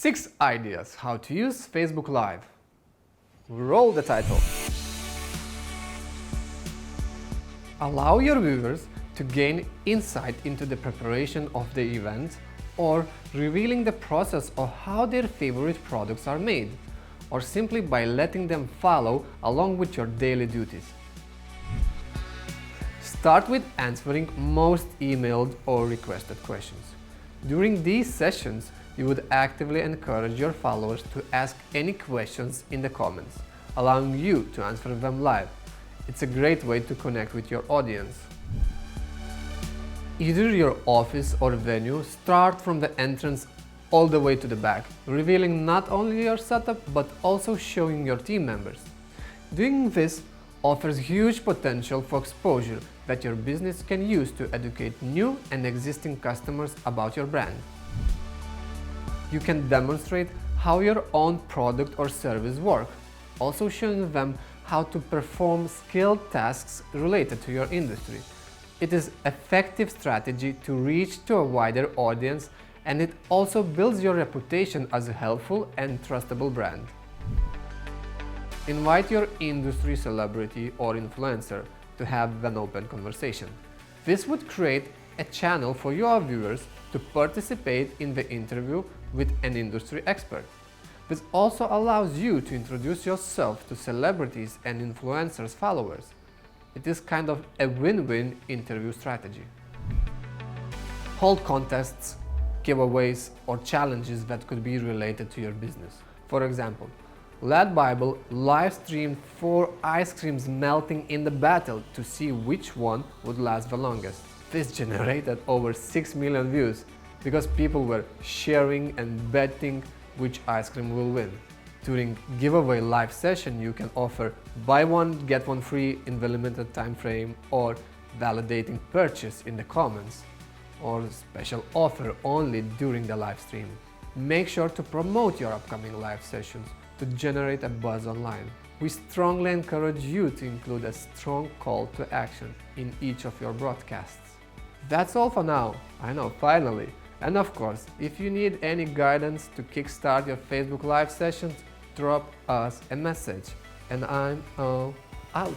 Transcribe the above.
6 ideas how to use Facebook Live. Roll the title. Allow your viewers to gain insight into the preparation of the event or revealing the process of how their favorite products are made, or simply by letting them follow along with your daily duties. Start with answering most emailed or requested questions. During these sessions, you would actively encourage your followers to ask any questions in the comments, allowing you to answer them live. It's a great way to connect with your audience. Either your office or venue, start from the entrance all the way to the back, revealing not only your setup but also showing your team members. Doing this offers huge potential for exposure that your business can use to educate new and existing customers about your brand. You can demonstrate how your own product or service work, also showing them how to perform skilled tasks related to your industry. It is an effective strategy to reach to a wider audience, and it also builds your reputation as a helpful and trustable brand. Invite your industry celebrity or influencer to have an open conversation. This would create a channel for your viewers to participate in the interview with an industry expert. This also allows you to introduce yourself to celebrities and influencers' followers. It is kind of a win-win interview strategy. Hold contests, giveaways, or challenges that could be related to your business. For example, Lad Bible live streamed 4 ice creams melting in the battle to see which one would last the longest. This generated over 6 million views because people were sharing and betting which ice cream will win. During giveaway live session, you can offer buy one get one free in the limited time frame, or validating purchase in the comments, or special offer only during the live stream. Make sure to promote your upcoming live sessions to generate a buzz online. We strongly encourage you to include a strong call to action in each of your broadcasts. That's all for now. I know, finally. And of course, if you need any guidance to kickstart your Facebook Live sessions, drop us a message. And I'm out.